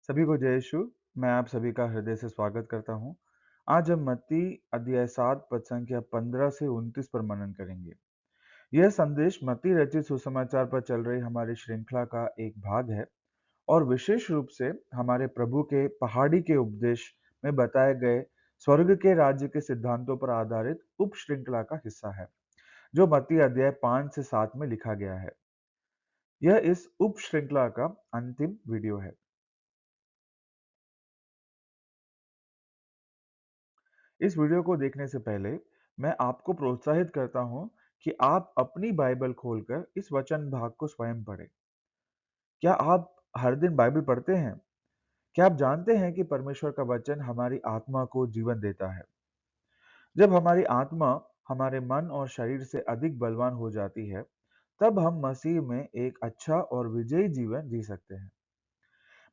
सभी को जय यीशु। मैं आप सभी का हृदय से स्वागत करता हूँ। आज हम मत्ती अध्याय 7 पद संख्या 15 से 29 पर मनन करेंगे। यह संदेश मत्ती रचित सुसमाचार पर चल रही हमारी श्रृंखला का एक भाग है और विशेष रूप से हमारे प्रभु के पहाड़ी के उपदेश में बताए गए स्वर्ग के राज्य के सिद्धांतों पर आधारित उप श्रृंखला का हिस्सा है, जो मत्ती अध्याय 5 से 7 में लिखा गया है। यह इस उप श्रृंखला का अंतिम वीडियो है। इस वीडियो को देखने से पहले मैं आपको प्रोत्साहित करता हूं कि आप अपनी बाइबल खोलकर इस वचन भाग को स्वयं पढ़ें। क्या आप हर दिन बाइबल पढ़ते हैं? क्या आप जानते हैं कि परमेश्वर का वचन हमारी आत्मा को जीवन देता है? जब हमारी आत्मा हमारे मन और शरीर से अधिक बलवान हो जाती है, तब हम मसीह में एक अच्छा और विजयी जीवन जी सकते हैं।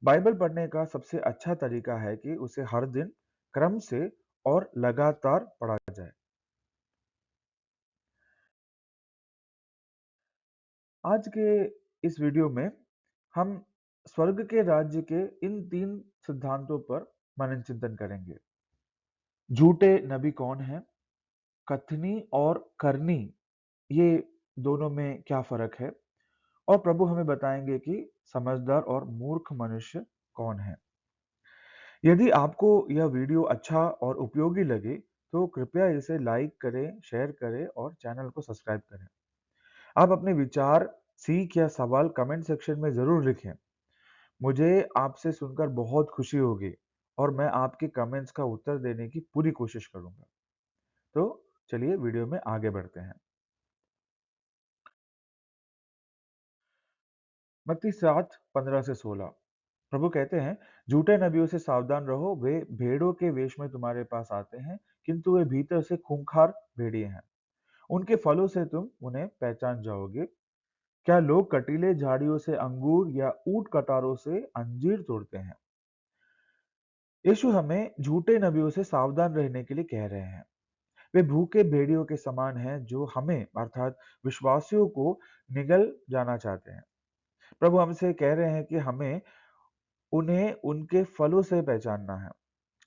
बाइबल पढ़ने का सबसे अच्छा तरीका है कि उसे हर दिन क्रम से और लगातार पढ़ा जाए। आज के इस वीडियो में हम स्वर्ग के राज्य के इन 3 सिद्धांतों पर मनन चिंतन करेंगे। झूठे नबी कौन हैं? कथनी और करनी, ये दोनों में क्या फ़र्क है? और प्रभु हमें बताएंगे कि समझदार और मूर्ख मनुष्य कौन है? यदि आपको यह वीडियो अच्छा और उपयोगी लगे, तो कृपया इसे लाइक करें, शेयर करें और चैनल को सब्सक्राइब करें। आप अपने विचार, सीख या सवाल कमेंट सेक्शन में ज़रूर लिखें। मुझे आपसे सुनकर बहुत खुशी होगी और मैं आपके कमेंट्स का उत्तर देने की पूरी कोशिश करूंगा। तो चलिए वीडियो में आगे बढ़ते हैं। मत्ती 7 15 से 16। प्रभु कहते हैं, झूठे नबियों से सावधान रहो। वे भेड़ों के वेश में तुम्हारे पास आते हैं, किंतु वे भीतर से खूंखार भेड़िए हैं। उनके फलों से तुम उन्हें पहचान जाओगे। क्या लोग कटीले झाड़ियों से अंगूर या ऊंट कटारों से अंजीर तोड़ते हैं? यीशु हमें झूठे नबियों से सावधान रहने के लिए कह रहे हैं। वे भूखे भेड़ियों के समान हैं, जो हमें अर्थात विश्वासियों को निगल जाना चाहते हैं। प्रभु हमसे कह रहे हैं कि हमें उन्हें उनके फलों से पहचानना है।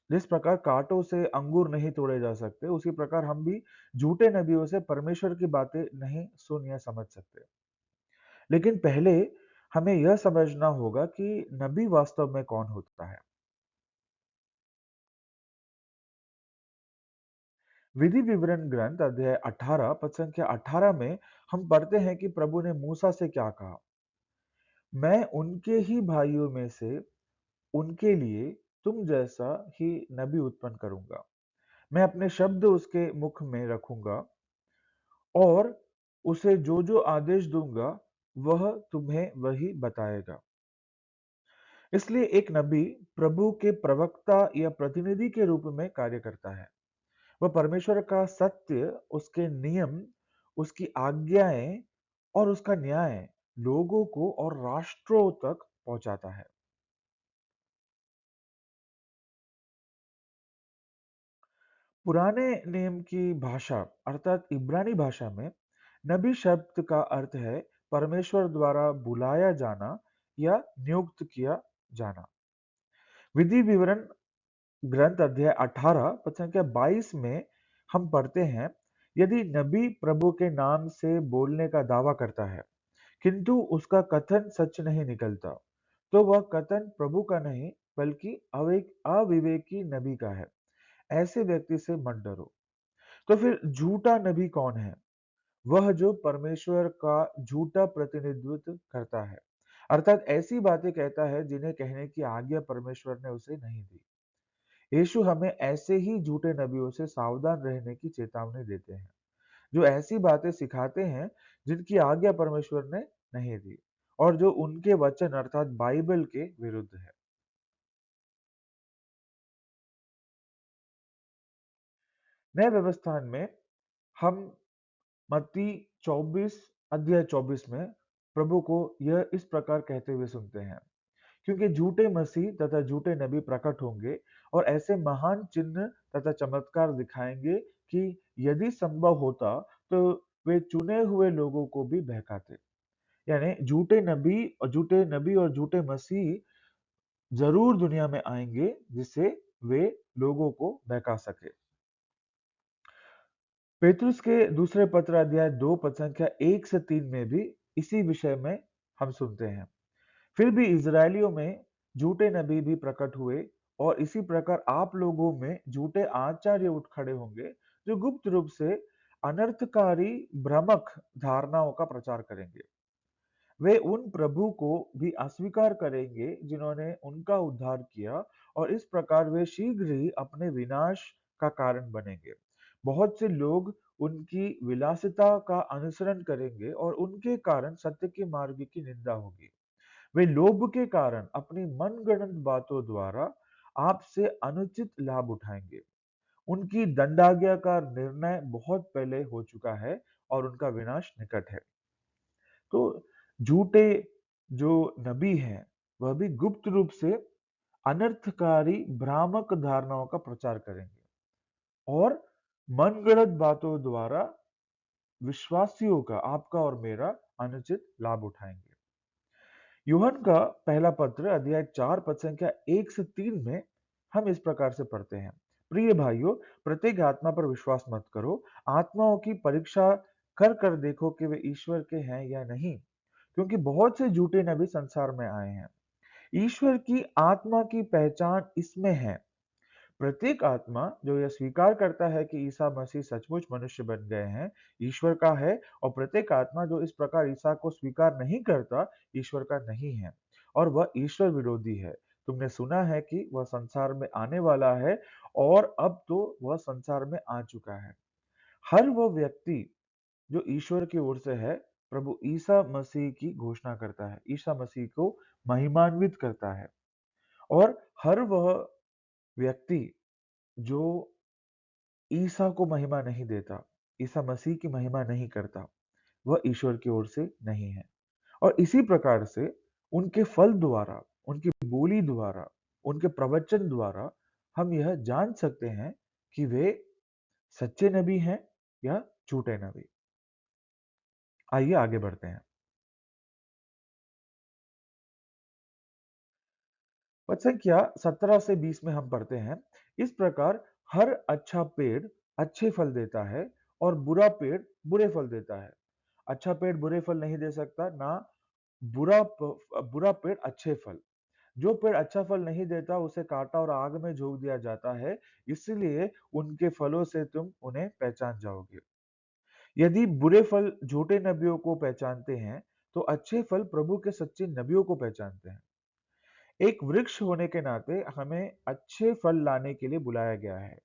जिस प्रकार कांटों से अंगूर नहीं तोड़े जा सकते, उसी प्रकार हम भी झूठे नबियों से परमेश्वर की बातें नहीं सुन या समझ सकते। लेकिन पहले हमें यह समझना होगा कि नबी वास्तव में कौन होता है। विधि विवरण ग्रंथ अध्याय 18 पद संख्या 18 में हम पढ़ते हैं कि प्रभु ने मूसा से क्या कहा। मैं उनके ही भाइयों में से उनके लिए तुम जैसा ही नबी उत्पन्न करूंगा। मैं अपने शब्द उसके मुख में रखूंगा और उसे जो जो आदेश दूंगा वह तुम्हें वही बताएगा। इसलिए एक नबी प्रभु के प्रवक्ता या प्रतिनिधि के रूप में कार्य करता है। वह परमेश्वर का सत्य, उसके नियम, उसकी आज्ञाएं और उसका न्याय लोगों को और राष्ट्रों तक पहुंचाता है। पुराने नियम की भाषा अर्थात इब्रानी भाषा में नबी शब्द का अर्थ है परमेश्वर द्वारा बुलाया जाना या नियुक्त किया जाना। विधि विवरण ग्रंथ अध्याय 18 पद संख्या 22 में हम पढ़ते हैं, यदि नबी प्रभु के नाम से बोलने का दावा करता है किंतु उसका कथन सच नहीं निकलता, तो वह कथन प्रभु का नहीं बल्कि अविवेकी नबी का है। ऐसे व्यक्ति से मत डरो। तो फिर झूठा नबी कौन है? वह जो परमेश्वर का झूठा प्रतिनिधित्व करता है, अर्थात ऐसी बातें कहता है जिन्हें कहने की आज्ञा परमेश्वर ने उसे नहीं दी। यीशु हमें ऐसे ही झूठे नबियों से सावधान रहने की चेतावनी देते हैं, जो ऐसी बातें सिखाते हैं जिनकी आज्ञा परमेश्वर ने नहीं दी और जो उनके वचन अर्थात बाइबल के विरुद्ध है। नए व्यवस्थान में हम मत्ती 24 अध्याय 24 में प्रभु को यह इस प्रकार कहते हुए सुनते हैं, क्योंकि झूठे मसीह तथा झूठे नबी प्रकट होंगे और ऐसे महान चिन्ह तथा चमत्कार दिखाएंगे कि यदि संभव होता तो वे चुने हुए लोगों को भी बहकाते। यानी झूठे नबी और झूठे मसीह जरूर दुनिया में आएंगे जिससे वे लोगों को बहका सके। पेतरुस के दूसरे पत्र अध्याय 2 पद संख्या 1 से 3 में भी इसी विषय में हम सुनते हैं। फिर भी इजरायलियों में झूठे नबी भी प्रकट हुए और इसी प्रकार आप लोगों में झूठे आचार्य उठ खड़े होंगे जो गुप्त रूप से अनर्थकारी भ्रमक धारणाओं का प्रचार करेंगे। वे उन प्रभु को भी अस्वीकार करेंगे जिन्होंने उनका उद्धार किया और इस प्रकार वे शीघ्र ही अपने विनाश का कारण बनेंगे। बहुत से लोग उनकी विलासिता का अनुसरण करेंगे और उनके कारण सत्य के मार्ग की निंदा होगी। वे लोभ के कारण अपनी मनगढ़ंत बातों द्वारा आपसे अनुचित लाभ उठाएंगे। उनकी दंडाज्ञा का निर्णय बहुत पहले हो चुका है और उनका विनाश निकट है। तो झूठे जो नबी हैं वह भी गुप्त रूप से अनर्थकारी भ्रामक धारणाओं का प्रचार करेंगे और मनगढ़ंत बातों द्वारा विश्वासियों का, आपका और मेरा अनुचित लाभ उठाएंगे। यूहन का पहला पत्र अध्याय 4 पद संख्या 1 से 3 में हम इस प्रकार से पढ़ते हैं। प्रिय भाइयों, प्रत्येक आत्मा पर विश्वास मत करो, आत्माओं की परीक्षा कर कर देखो कि वे ईश्वर के हैं या नहीं, क्योंकि बहुत से झूठे नबी संसार में आए हैं। ईश्वर की आत्मा की पहचान इसमें है, प्रत्येक आत्मा जो यह स्वीकार करता है कि ईसा मसीह सचमुच मनुष्य बन गए हैं, ईश्वर का है, और प्रत्येक आत्मा जो इस प्रकार ईसा को स्वीकार नहीं करता, ईश्वर का नहीं है और वह ईश्वर विरोधी है। तुमने सुना है कि वह संसार में आने वाला है और अब तो वह संसार में आ चुका है। हर वह व्यक्ति जो ईश्वर की ओर से है, प्रभु ईसा मसीह की घोषणा करता है, ईसा मसीह को महिमान्वित करता है, और हर वह व्यक्ति जो ईसा को महिमा नहीं देता, ईसा मसीह की महिमा नहीं करता, वह ईश्वर की ओर से नहीं है। और इसी प्रकार से उनके फल द्वारा, उनकी बोली द्वारा, उनके प्रवचन द्वारा हम यह जान सकते हैं कि वे सच्चे नबी हैं या झूठे नबी। आइए आगे बढ़ते हैं। पद संख्या 17 से 20 में हम पढ़ते हैं, इस प्रकार हर अच्छा पेड़ अच्छे फल देता है और बुरा पेड़ बुरे फल देता है। अच्छा पेड़ बुरे फल नहीं दे सकता, ना बुरा पेड़ अच्छे फल। जो पेड़ अच्छा फल नहीं देता उसे काटा और आग में झोंक दिया जाता है, इसलिए उनके फलों से तुम उन्हें पहचान जाओगे। यदि बुरे फल झूठे नबियों को पहचानते हैं, तो अच्छे फल प्रभु के सच्चे नबियों को पहचानते हैं। एक वृक्ष होने के नाते हमें अच्छे फल लाने के लिए बुलाया गया है।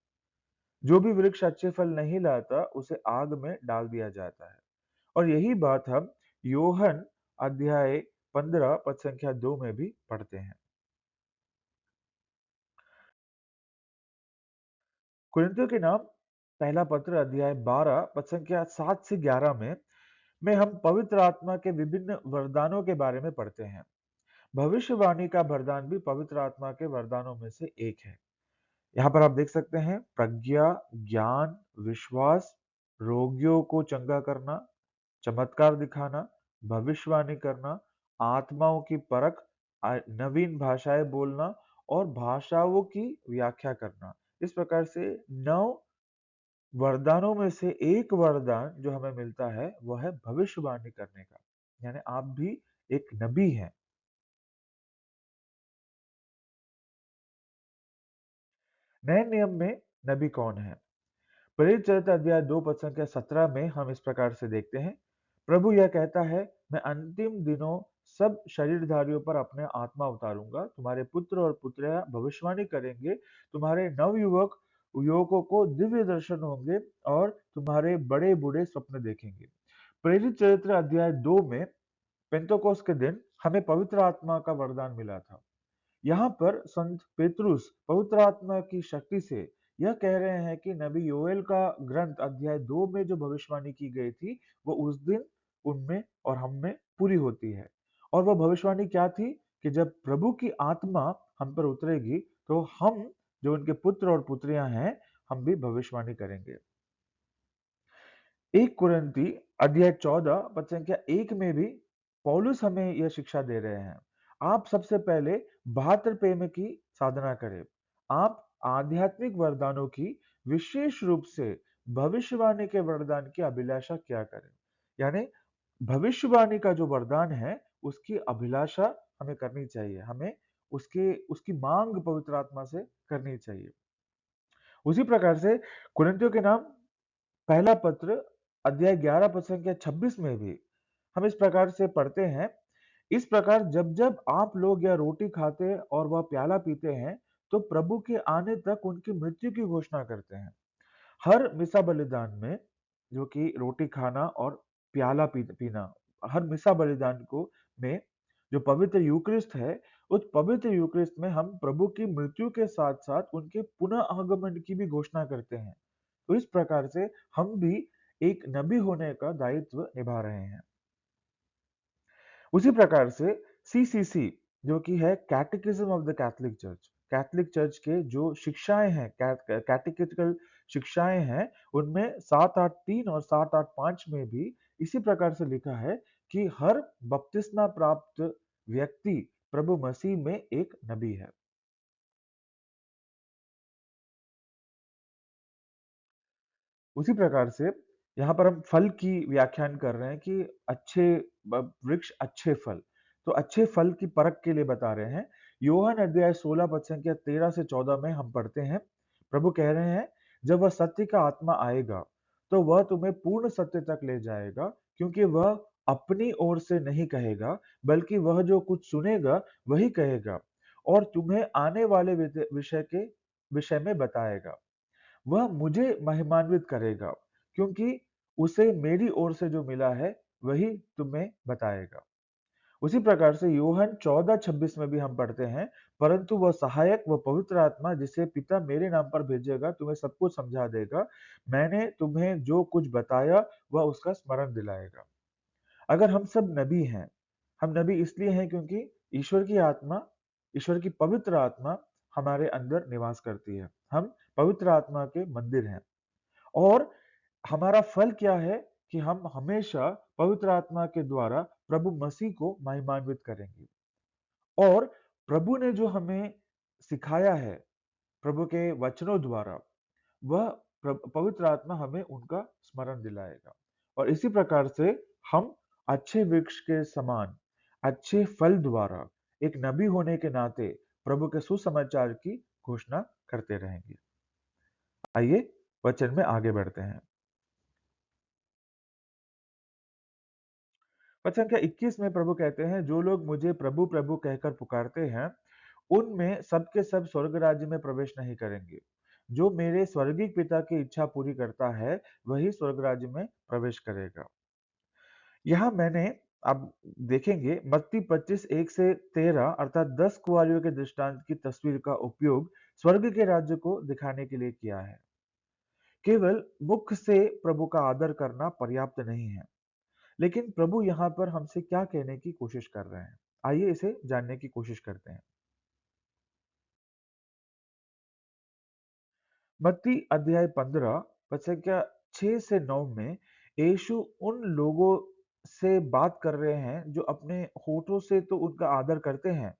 जो भी वृक्ष अच्छे फल नहीं लाता उसे आग में डाल दिया जाता है। और यही बात हम योहन अध्याय 15 पद संख्या 2 में भी पढ़ते हैं। कुरिन्थियों के नाम पहला पत्र अध्याय 12 पद संख्या 7 से 11 में हम पवित्र आत्मा के विभिन्न वरदानों के बारे में पढ़ते हैं। भविष्यवाणी का वरदान भी पवित्र आत्मा के वरदानों में से एक है। यहाँ पर आप देख सकते हैं, प्रज्ञा, ज्ञान, विश्वास, रोगियों को चंगा करना, चमत्कार दिखाना, भविष्यवाणी करना, आत्माओं की परख, नवीन भाषाएं बोलना और भाषाओं की व्याख्या करना। इस प्रकार से 9 वरदानों में से एक वरदान जो हमें मिलता है वह है भविष्यवाणी करने का, यानी आप भी एक नबी हैं। नए नियम में नबी कौन है? प्रेरित चरित्र अध्याय 2 पद संख्या 17 में हम इस प्रकार से देखते हैं, प्रभु यह कहता है, मैं अंतिम दिनों सब शरीरधारियों पर अपने आत्मा उतारूंगा, तुम्हारे पुत्र और पुत्रियां भविष्यवाणी करेंगे, तुम्हारे नवयुवक युवकों को दिव्य दर्शन होंगे और तुम्हारे बड़े बूढ़े स्वप्न देखेंगे। प्रेरित चरित्र अध्याय 2 में पेंतोकोस के दिन हमें पवित्र आत्मा का वरदान मिला था। यहाँ पर संत पेतरुस पवित्र आत्मा की शक्ति से यह कह रहे हैं कि नबी योएल का ग्रंथ अध्याय 2 में जो भविष्यवाणी की गई थी, वो उस दिन उनमें और हम में पूरी होती है। और वह भविष्यवाणी क्या थी कि जब प्रभु की आत्मा हम पर उतरेगी तो हम जो उनके पुत्र और पुत्रियां हैं, हम भी भविष्यवाणी करेंगे। एक कुरिन्थी अध्याय 14 पद संख्या 1 में भी पौलुस हमें यह शिक्षा दे रहे हैं, आप सबसे पहले बहात्तर प्रेम की साधना करें। आप आध्यात्मिक वरदानों की विशेष रूप से भविष्यवाणी के वरदान की अभिलाषा क्या करें। यानी भविष्यवाणी का जो वरदान है, उसकी अभिलाषा हमें करनी चाहिए। हमें उसके उसकी मांग पवित्र आत्मा से करनी चाहिए। उसी प्रकार से कुरिन्थियों के नाम पहला पत्र अध्याय 11 पद संख्या 26 में भी हम इस प्रकार से पढ़ते हैं, इस प्रकार जब जब आप लोग यह रोटी खाते और वह प्याला पीते हैं, तो प्रभु के आने तक उनकी मृत्यु की घोषणा करते हैं। हर मिसा बलिदान में, जो कि रोटी खाना और प्याला पीना, हर मिसा बलिदान को में जो पवित्र यूक्रिस्ट है, उस पवित्र यूक्रिस्ट में हम प्रभु की मृत्यु के साथ साथ उनके पुनः आगमन की भी घोषणा करते हैं। तो इस प्रकार से हम भी एक नबी होने का दायित्व निभा रहे हैं। उसी प्रकार से सीसीसी, जो कि है कैटेकिज्म ऑफ द कैथोलिक चर्च के जो शिक्षाएं हैं, कैटेकिटिकल शिक्षाएं हैं, उनमें 783 और 785 में भी इसी प्रकार से लिखा है कि हर बपतिस्मा प्राप्त व्यक्ति प्रभु मसीह में एक नबी है। उसी प्रकार से यहाँ पर हम फल की व्याख्यान कर रहे हैं कि अच्छे वृक्ष अच्छे फल, तो अच्छे फल की परख के लिए बता रहे हैं। योहान अध्याय 16 पद संख्या 13 से 14 में हम पढ़ते हैं, प्रभु कह रहे हैं, जब वह सत्य का आत्मा आएगा तो वह तुम्हें पूर्ण सत्य तक ले जाएगा, क्योंकि वह अपनी ओर से नहीं कहेगा, बल्कि वह जो कुछ सुनेगा वही कहेगा और तुम्हें आने वाले विषय में बताएगा। वह मुझे महिमान्वित करेगा, क्योंकि उसे मेरी ओर से जो मिला है वही तुम्हें बताएगा। उसी प्रकार से यूहन्ना 14:26 में भी हम पढ़ते हैं, परंतु वह सहायक, वह पवित्र आत्मा जिसे पिता मेरे नाम पर भेजेगा, तुम्हें सब कुछ समझा देगा। मैंने तुम्हें जो कुछ बताया वह उसका स्मरण दिलाएगा। अगर हम सब नबी हैं, हम नबी इसलिए हैं क्योंकि ईश्वर की आत्मा, ईश्वर की पवित्र आत्मा हमारे अंदर निवास करती है। हम पवित्र आत्मा के मंदिर हैं। और हमारा फल क्या है कि हम हमेशा पवित्र आत्मा के द्वारा प्रभु मसीह को महिमान्वित करेंगे। और प्रभु ने जो हमें सिखाया है प्रभु के वचनों द्वारा, वह पवित्र आत्मा हमें उनका स्मरण दिलाएगा। और इसी प्रकार से हम अच्छे वृक्ष के समान अच्छे फल द्वारा एक नबी होने के नाते प्रभु के सुसमाचार की घोषणा करते रहेंगे। आइए वचन में आगे बढ़ते हैं। वचन संख्या 21 में प्रभु कहते हैं, जो लोग मुझे प्रभु प्रभु कहकर पुकारते हैं, उनमें सबके सब स्वर्ग राज्य में प्रवेश नहीं करेंगे। जो मेरे स्वर्गीय पिता की इच्छा पूरी करता है, वही स्वर्ग राज्य में प्रवेश करेगा। यहाँ मैंने, आप देखेंगे, मत्ती 25:1 से 13 अर्थात 10 कुंवारियों के दृष्टांत की तस्वीर का उपयोग स्वर्ग के राज्य को दिखाने के लिए किया है। केवल मुख से प्रभु का आदर करना पर्याप्त नहीं है, लेकिन प्रभु यहाँ पर हमसे क्या कहने की कोशिश कर रहे हैं, आइए इसे जानने की कोशिश करते हैं। मत्ती अध्याय 15 वचन क्या 6 से 9 में यीशु उन लोगों से बात कर रहे हैं जो अपने होठों से तो उनका आदर करते हैं,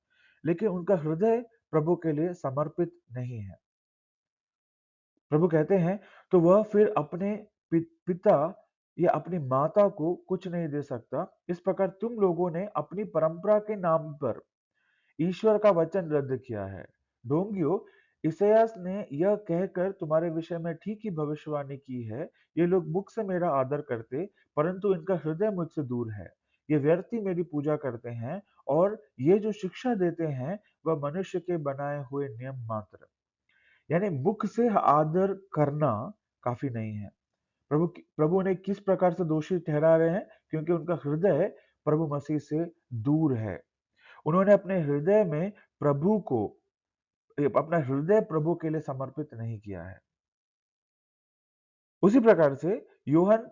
लेकिन उनका हृदय प्रभु के लिए समर्पित नहीं है। प्रभु कहते हैं, तो वह फिर अपने पिता या अपनी माता को कुछ नहीं दे सकता। इस प्रकार तुम लोगों ने अपनी परंपरा के नाम पर ईश्वर का वचन रद्द किया है। ढोंगियों, इसायास ने यह कहकर तुम्हारे विषय में ठीक ही भविष्यवाणी की है, ये लोग मुख से मेरा आदर करते, परंतु इनका हृदय मुझसे दूर है। ये व्यर्थ ही मेरी पूजा करते हैं, और ये जो शिक्षा देते हैं वह मनुष्य के बनाए हुए नियम मात्र। यानी मुख से आदर करना काफी नहीं है। प्रभु ने किस प्रकार से दोषी ठहरा रहे हैं, क्योंकि उनका हृदय प्रभु मसीह से दूर है। उन्होंने अपने हृदय में प्रभु को, अपना हृदय प्रभु के लिए समर्पित नहीं किया है। उसी प्रकार से योहन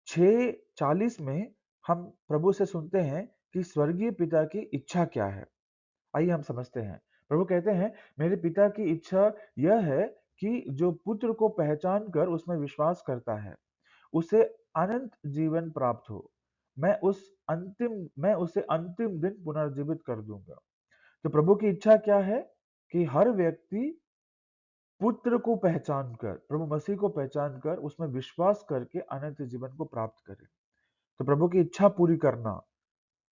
6:40 में हम प्रभु से सुनते हैं कि स्वर्गीय पिता की इच्छा क्या है। आइए हम समझते हैं। प्रभु कहते हैं, मेरे पिता की इच्छा यह है कि जो पुत्र को पहचान कर उसमें विश्वास करता है, उसे अनंत जीवन प्राप्त हो। मैं उसे अंतिम दिन पुनर्जीवित कर दूंगा। तो प्रभु की इच्छा क्या है कि हर व्यक्ति पुत्र को पहचान कर, प्रभु मसीह को पहचान कर, उसमें विश्वास करके अनंत जीवन को प्राप्त करे। तो प्रभु की इच्छा पूरी करना,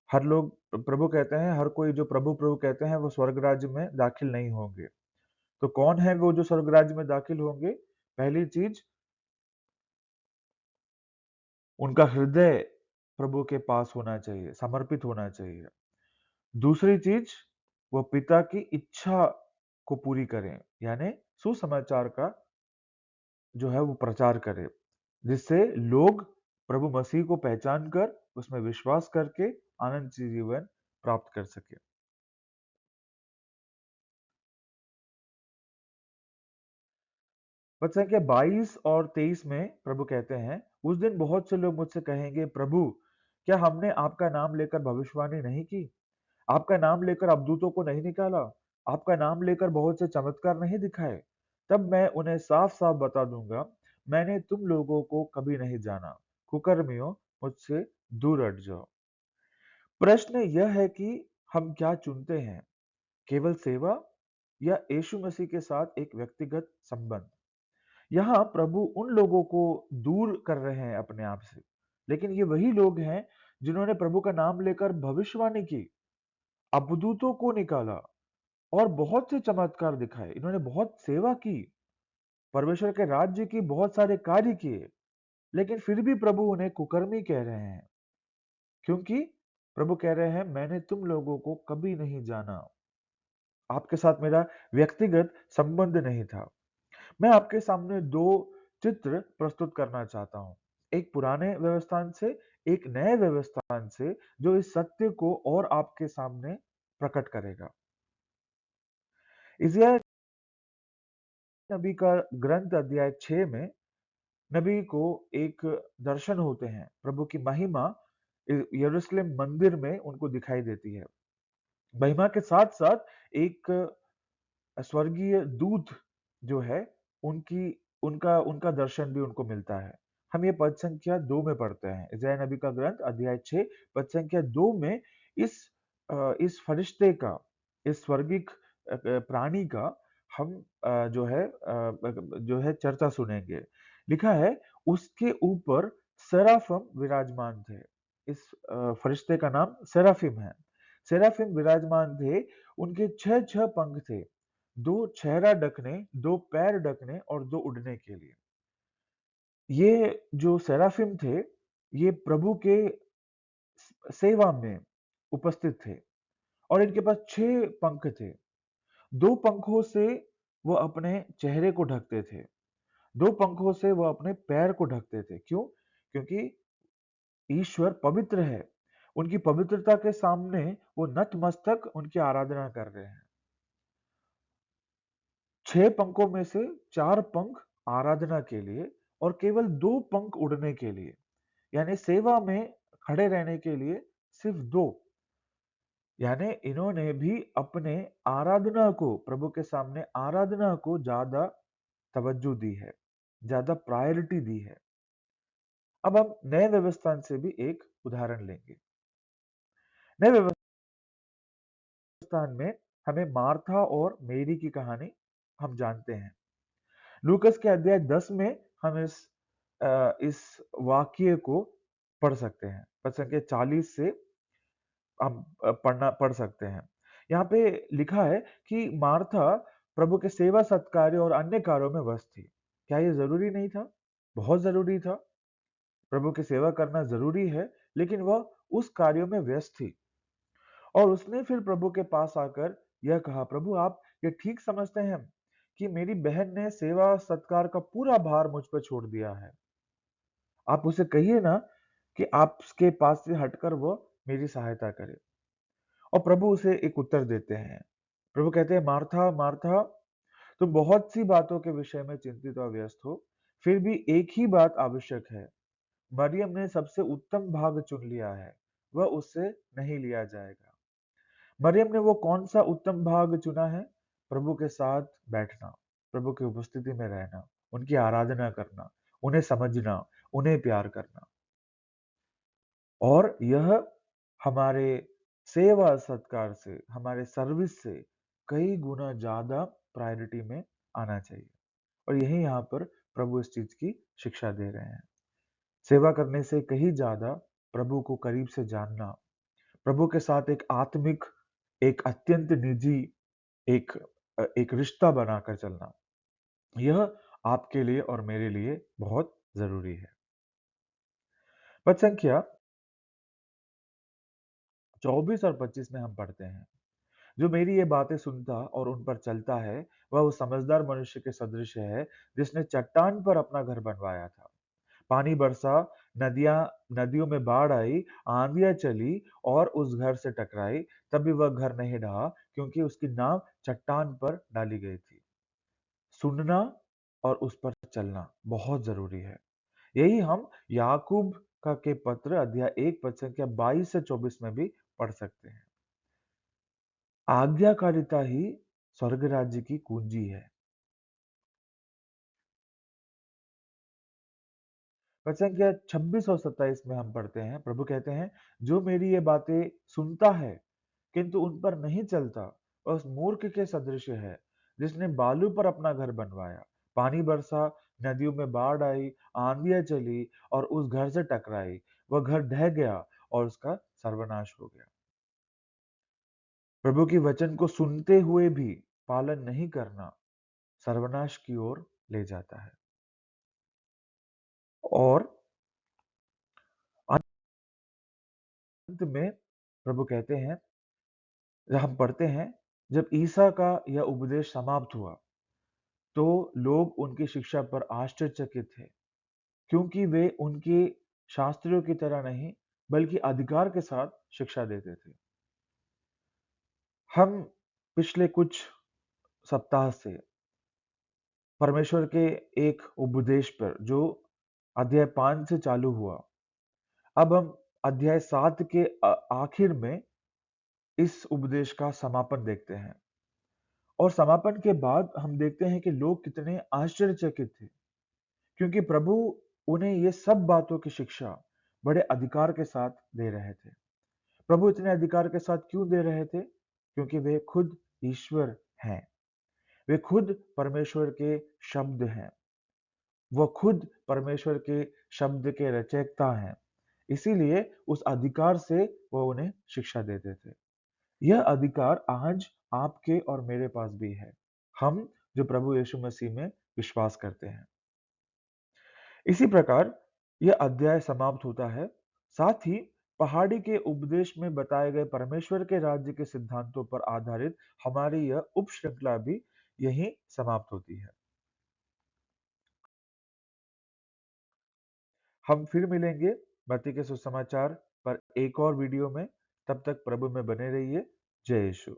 हर लोग प्रभु कहते हैं, हर कोई जो प्रभु प्रभु कहते हैं वो स्वर्ग राज्य में दाखिल नहीं होंगे। तो कौन है वो जो स्वर्ग राज्य में दाखिल होंगे? पहली चीज, उनका हृदय प्रभु के पास होना चाहिए, समर्पित होना चाहिए। दूसरी चीज, वो पिता की इच्छा को पूरी करें, यानी सुसमाचार का जो है वो प्रचार करें, जिससे लोग प्रभु मसीह को पहचान कर उसमें विश्वास करके आनंद जीवन प्राप्त कर सके। पद संख्या 22 और 23 में प्रभु कहते हैं, उस दिन बहुत से लोग मुझसे कहेंगे, प्रभु क्या हमने आपका नाम लेकर भविष्यवाणी नहीं की, आपका नाम लेकर अवधूतों को नहीं निकाला, आपका नाम लेकर बहुत से चमत्कार नहीं दिखाए? तब मैं उन्हें साफ साफ बता दूंगा, मैंने तुम लोगों को कभी नहीं जाना, कुकर्मियों, मुझसे दूर हट जाओ। प्रश्न यह है कि हम क्या चुनते हैं, केवल सेवा या यीशु मसीह के साथ एक व्यक्तिगत संबंध? यहाँ प्रभु उन लोगों को दूर कर रहे हैं अपने आप से, लेकिन ये वही लोग हैं जिन्होंने प्रभु का नाम लेकर भविष्यवाणी की, अवधूतों को निकाला और बहुत से चमत्कार दिखाए। इन्होंने बहुत सेवा की, परमेश्वर के राज्य की बहुत सारे कार्य किए, लेकिन फिर भी प्रभु उन्हें कुकर्मी कह रहे हैं, क्योंकि प्रभु कह रहे हैं, मैंने तुम लोगों को कभी नहीं जाना, आपके साथ मेरा व्यक्तिगत संबंध नहीं था। मैं आपके सामने दो चित्र प्रस्तुत करना चाहता हूं, एक पुराने व्यवस्थान से, एक नए व्यवस्थान से, जो इस सत्य को और आपके सामने प्रकट करेगा। इज़राइल नबी का ग्रंथ अध्याय 6 में नबी को एक दर्शन होते हैं, प्रभु की महिमा यरूशलेम मंदिर में उनको दिखाई देती है। महिमा के साथ साथ एक स्वर्गीय दूत जो है, उनकी उनका उनका दर्शन भी उनको मिलता है। हम ये पद संख्या 2 में पढ़ते हैं, इज़राइल नबी का ग्रंथ अध्याय 6 पद संख्या 2 में इस इस फरिश्ते का, इस स्वर्गिक प्राणी का हम जो है चर्चा सुनेंगे। लिखा है, उसके ऊपर सेराफिम विराजमान थे। इस फरिश्ते का नाम सेराफिम है। सेराफिम विराजमान थे, उनके 6 पंख थे, 2 चेहरा ढकने, 2 पैर ढकने और 2 उड़ने के लिए। ये जो सेराफिम थे, ये प्रभु के सेवा में उपस्थित थे और इनके पास 6 पंख थे। 2 पंखों से वो अपने चेहरे को ढकते थे, 2 पंखों से वो अपने पैर को ढकते थे। क्यों? क्योंकि ईश्वर पवित्र है। उनकी पवित्रता के सामने वो नतमस्तक उनकी आराधना कर रहे हैं। 6 पंखों में से 4 पंख आराधना के लिए और केवल 2 पंख उड़ने के लिए, यानी सेवा में खड़े रहने के लिए सिर्फ 2। यानी इन्होंने भी अपने आराधना को, प्रभु के सामने आराधना को ज्यादा तवज्जो दी है, ज्यादा प्रायोरिटी दी है। अब हम नए व्यवस्थान से भी एक उदाहरण लेंगे। नए व्यवस्थान में हमें मार्था और मेरी की कहानी हम जानते हैं। लूकस के अध्याय 10 में हम इस वाक्य को पढ़ सकते हैं। पद संख्या 40 से हम पढ़ सकते हैं। यहाँ पे लिखा है कि मार्था प्रभु के सेवा सत्कार्य और अन्य कार्यों में व्यस्त थी। क्या ये जरूरी नहीं था? बहुत जरूरी था। प्रभु की सेवा करना जरूरी है, लेकिन वह उस कार्यों में व्यस्त थी। और उसने फिर प्रभु के पास आकर यह कहा, प्रभु आप ये ठीक समझते हैं कि मेरी बहन ने सेवा सत्कार का पूरा भार मुझ पर छोड़ दिया है। आप उसे कहिए ना कि आपके पास से हटकर वो मेरी सहायता करे। और प्रभु उसे एक उत्तर देते हैं। प्रभु कहते हैं, मार्था मार्था, तुम बहुत सी बातों के विषय में चिंतित और व्यस्त हो, फिर भी एक ही बात आवश्यक है। मरियम ने सबसे उत्तम भाग चुन लिया है, वह उससे नहीं लिया जाएगा। मरियम ने वो कौन सा उत्तम भाग चुना है? प्रभु के साथ बैठना, प्रभु की उपस्थिति में रहना, उनकी आराधना करना, उन्हें समझना, उन्हें प्यार करना। और यह हमारे सेवा सत्कार से, हमारे सर्विस से कई गुना ज़्यादा प्रायोरिटी में आना चाहिए। और यही यहाँ पर प्रभु इस चीज़ की शिक्षा दे रहे हैं। सेवा करने से कहीं ज़्यादा प्रभु को करीब से जानना, प्रभु के साथ एक आत्मिक, एक अत्यंत निजी एक एक रिश्ता बनाकर चलना, यह आपके लिए और मेरे लिए बहुत ज़रूरी है। पद संख्या 24 और 25 में हम पढ़ते हैं, जो मेरी ये बातें सुनता और उन पर चलता है, वह उस समझदार मनुष्य के सदृश है, जिसने चट्टान पर अपना घर बनवाया था। पानी बरसा, नदियाँ नदियों में बाढ़ आई, आँधियाँ चली और उस घर से टकराई, तब भी वह घर नहीं ढहा, क्योंकि उसकी नाव चट्टान पर डाली गई थी। सुनना और उस पर चलना बहुत ज़रूरी है। यही हम याकूब का के पत्र अध्याय 1 पद संख्या 22 से 24 में भी पढ़ सकते हैं। आज्ञाकारिता ही स्वर्ग राज्य की कुंजी है। पद संख्या 26 और 27 में हम पढ़ते हैं, प्रभु कहते हैं, जो मेरी ये बातें सुनता है किंतु उन पर नहीं चलता, वह उस मूर्ख के सदृश है, जिसने बालू पर अपना घर बनवाया। पानी बरसा, नदियों में बाढ़ आई, आंधियां चली और उस घर से टकराई। वह घर ढह गया और उसका सर्वनाश हो गया। प्रभु की वचन को सुनते हुए भी पालन नहीं करना सर्वनाश की ओर ले जाता है। और अंत में प्रभु कहते हैं, हम पढ़ते हैं, जब ईसा का यह उपदेश समाप्त हुआ, तो लोग उनकी शिक्षा पर आश्चर्यचकित थे, क्योंकि वे उनके शास्त्रियों की तरह नहीं, बल्कि अधिकार के साथ शिक्षा देते थे। हम पिछले कुछ सप्ताह से परमेश्वर के एक उपदेश पर, जो अध्याय 5 से चालू हुआ, अब हम अध्याय 7 के आखिर में इस उपदेश का समापन देखते हैं। और समापन के बाद हम देखते हैं कि लोग कितने आश्चर्यचकित थे, क्योंकि प्रभु उन्हें ये सब बातों की शिक्षा बड़े अधिकार के साथ दे रहे थे। प्रभु इतने अधिकार के साथ क्यों दे रहे थे? क्योंकि वे खुद ईश्वर हैं। वे खुद परमेश्वर के शब्द हैं। वह खुद परमेश्वर के शब्द के रचयिता हैं। इसीलिए उस अधिकार से वह उन्हें शिक्षा देते थे। यह अधिकार आज आपके और मेरे पास भी है, हम जो प्रभु यीशु मसीह में विश्वास करते हैं। इसी प्रकार यह अध्याय समाप्त होता है। साथ ही पहाड़ी के उपदेश में बताए गए परमेश्वर के राज्य के सिद्धांतों पर आधारित हमारी यह उपश्रृंखला भी यहीं समाप्त होती है। हम फिर मिलेंगे मत्ती के सुसमाचार पर एक और वीडियो में। तब तक प्रभु में बने रहिए। जय यीशु।